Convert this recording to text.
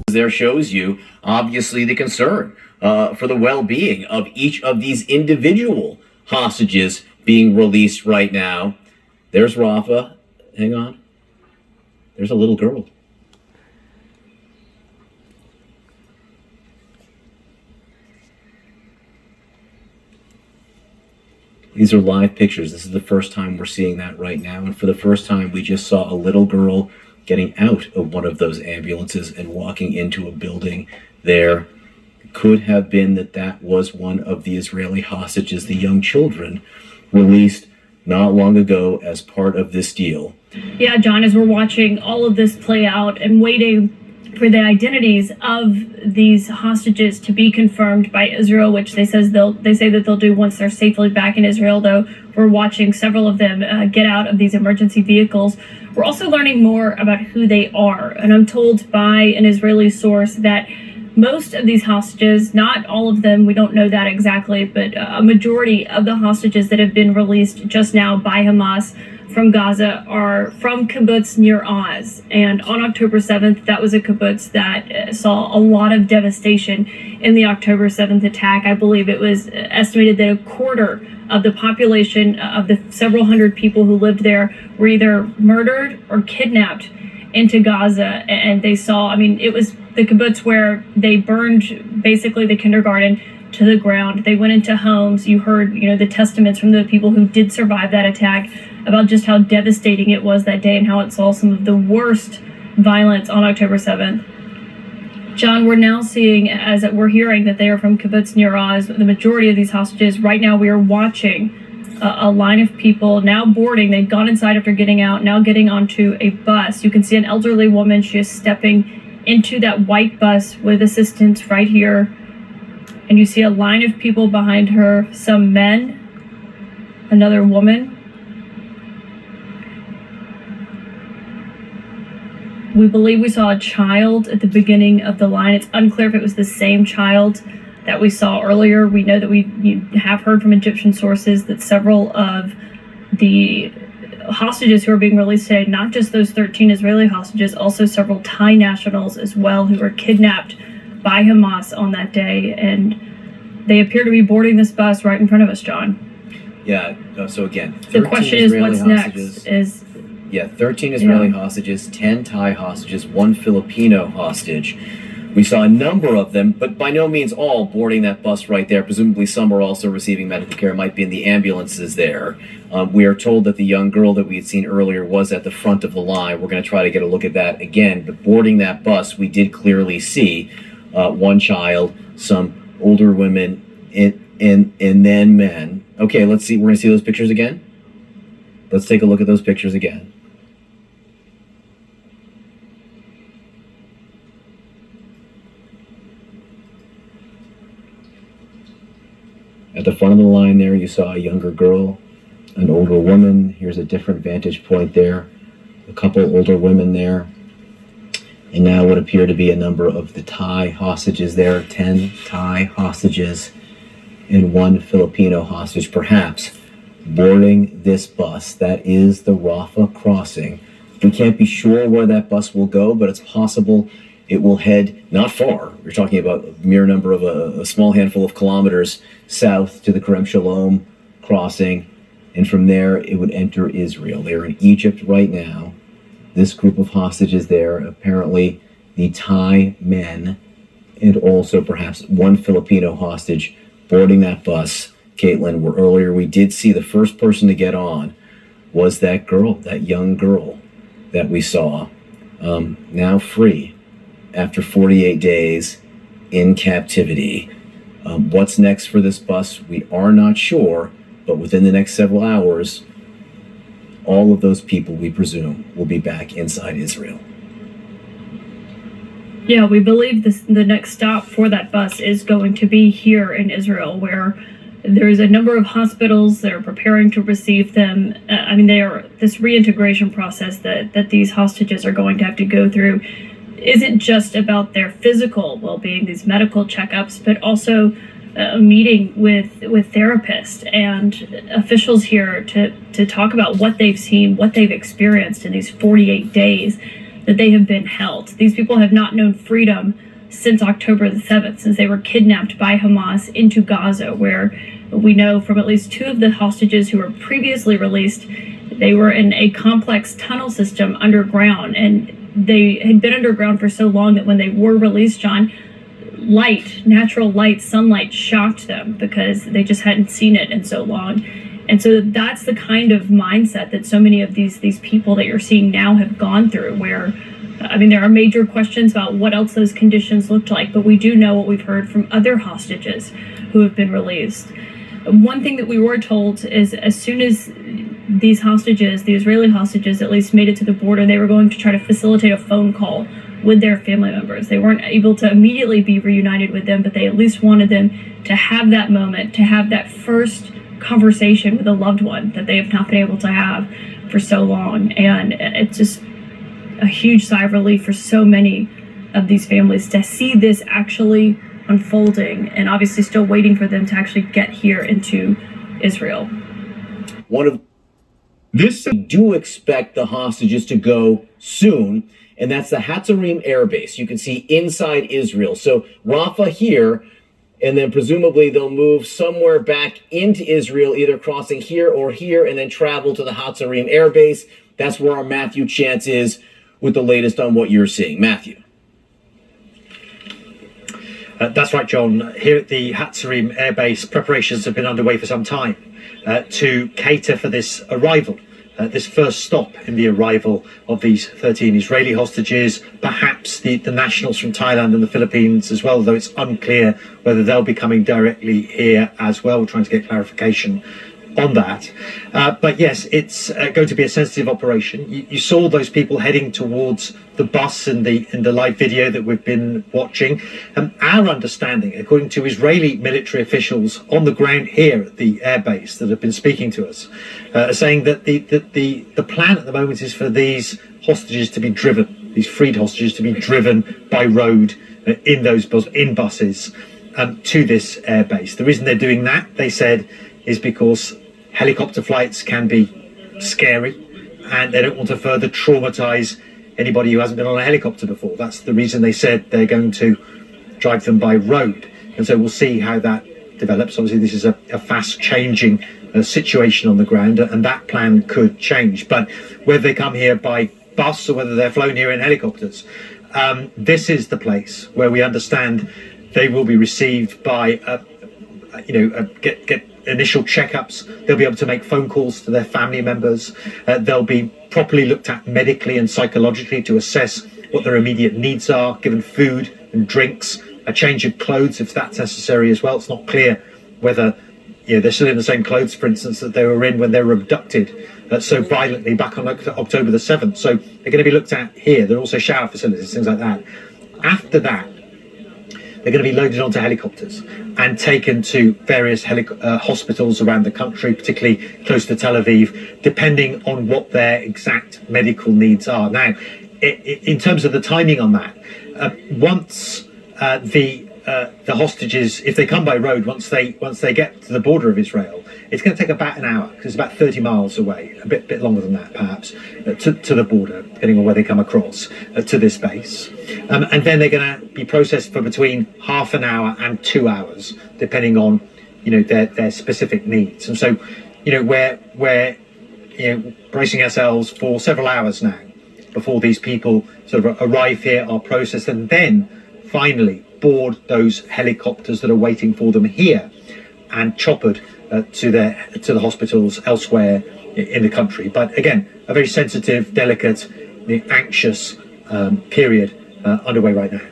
there shows you, obviously, the concern for the well-being of each of these individual hostages being released right now. There's Rafa. Hang on. There's a little girl. These are live pictures. This is the first time we're seeing that right now. And for the first time, we just saw a little girl getting out of one of those ambulances and walking into a building there. It could have been that was one of the Israeli hostages, the young children, released not long ago as part of this deal. Yeah, John, as we're watching all of this play out and waiting for the identities of these hostages to be confirmed by Israel, which they say that they'll do once they're safely back in Israel, though we're watching several of them get out of these emergency vehicles. We're also learning more about who they are, and I'm told by an Israeli source that most of these hostages, not all of them, we don't know that exactly, but a majority of the hostages that have been released just now by Hamas from Gaza are from kibbutz near Oz. And on October 7th, that was a kibbutz that saw a lot of devastation in the October 7th attack. I believe it was estimated that a quarter of the population of the several hundred people who lived there were either murdered or kidnapped into Gaza. And they saw, it was the kibbutz where they burned basically the kindergarten to the ground. They went into homes. You heard, the testaments from the people who did survive that attack about just how devastating it was that day and how it saw some of the worst violence on October 7th. John, we're now seeing, as we're hearing, that they are from kibbutz near Oz. The majority of these hostages, right now we are watching a line of people now boarding. They've gone inside after getting out, now getting onto a bus. You can see an elderly woman. She is stepping into that white bus with assistance right here. And you see a line of people behind her, some men, another woman. We believe we saw a child at the beginning of the line. It's unclear if it was the same child that we saw earlier. We know that we have heard from Egyptian sources that several of the hostages who are being released today, not just those 13 Israeli hostages, also several Thai nationals as well who were kidnapped by Hamas on that day. And they appear to be boarding this bus right in front of us, John. Yeah, so again, 13 the question Israeli is what's hostages. Next? 13 Israeli hostages, 10 Thai hostages, 1 Filipino hostage. We saw a number of them, but by no means all, boarding that bus right there. Presumably some are also receiving medical care, might be in the ambulances there. We are told that the young girl that we had seen earlier was at the front of the line. We're going to try to get a look at that again. But boarding that bus, we did clearly see one child, some older women, and then men. Okay, let's see. We're going to see those pictures again. Let's take a look at those pictures again. At the front of the line there, you saw a younger girl, an older woman. Here's a different vantage point there. A couple older women there. And now what appear to be a number of the Thai hostages there. 10 Thai hostages and 1 Filipino hostage, perhaps, boarding this bus. That is the Rafah crossing. We can't be sure where that bus will go, but it's possible it will head not far. We're talking about a mere number of a small handful of kilometers south to the Kerem Shalom crossing, and from there it would enter Israel. They're in Egypt right now. This group of hostages there, apparently the Thai men, and also perhaps 1 Filipino hostage boarding that bus. Caitlin, where earlier we did see the first person to get on was that girl, that young girl that we saw, now free after 48 days in captivity. What's next for this bus? We are not sure, but within the next several hours, all of those people, we presume, will be back inside Israel. Yeah, we believe the next stop for that bus is going to be here in Israel, where there's a number of hospitals that are preparing to receive them. They are this reintegration process that these hostages are going to have to go through isn't just about their physical well-being, these medical checkups, but also a meeting with therapists and officials here to talk about what they've seen, what they've experienced in these 48 days. that they have been held. These people have not known freedom since October the 7th, since they were kidnapped by Hamas into Gaza, where we know from at least 2 of the hostages who were previously released, they were in a complex tunnel system underground, and they had been underground for so long that when they were released, John, natural light, sunlight shocked them because they just hadn't seen it in so long. And so that's the kind of mindset that so many of these people that you're seeing now have gone through, where, I mean, there are major questions about what else those conditions looked like, but we do know what we've heard from other hostages who have been released. One thing that we were told is as soon as these hostages, the Israeli hostages at least, made it to the border, they were going to try to facilitate a phone call with their family members. They weren't able to immediately be reunited with them, but they at least wanted them to have that moment, to have that first conversation with a loved one that they have not been able to have for so long. And it's just a huge sigh of relief for so many of these families to see this actually unfolding, and obviously still waiting for them to actually get here into Israel. We do expect the hostages to go soon, and that's the Hatzarim Air Base. You can see inside Israel. So Rafah here, and then presumably they'll move somewhere back into Israel, either crossing here or here, and then travel to the Hatzarim Air Base. That's where our Matthew Chance is with the latest on what you're seeing. Matthew. That's right, John. Here at the Hatzarim Air Base, preparations have been underway for some time to cater for this arrival, this first stop in the arrival of these 13 Israeli hostages, perhaps the nationals from Thailand and the Philippines as well, though it's unclear whether they'll be coming directly here as well. We're trying to get clarification on that. But yes, it's going to be a sensitive operation. You saw those people heading towards the bus in the live video that we've been watching. Our understanding, according to Israeli military officials on the ground here at the airbase that have been speaking to us, are saying that the plan at the moment is for these hostages to be driven, these freed hostages to be driven by road in buses to this airbase. The reason they're doing that, they said, is because helicopter flights can be scary, and they don't want to further traumatize anybody who hasn't been on a helicopter before. That's the reason they said they're going to drive them by road. And so we'll see how that develops. Obviously, this is a fast changing situation on the ground, and that plan could change. But whether they come here by bus or whether they're flown here in helicopters, this is the place where we understand they will be received by, get initial checkups. They'll be able to make phone calls to their family members. They'll be properly looked at medically and psychologically to assess what their immediate needs are, given food and drinks, a change of clothes if that's necessary as well. It's not clear whether they're still in the same clothes, for instance, that they were in when they were abducted so violently back on October the 7th. So they're going to be looked at here. There are also shower facilities, things like that. After that, they're going to be loaded onto helicopters and taken to various hospitals around the country, particularly close to Tel Aviv, depending on what their exact medical needs are. Now, in terms of the timing on that, once the hostages, if they come by road, once they get to the border of Israel, it's going to take about an hour, because it's about 30 miles away, a bit longer than that perhaps, to the border, depending on where they come across to this base. And then they're going to be processed for between half an hour and 2 hours, depending on their specific needs. And so we're bracing ourselves for several hours now before these people sort of arrive here, are processed, and then finally board those helicopters that are waiting for them here and choppered to the hospitals elsewhere in the country. But again, a very sensitive, delicate, anxious period underway right now.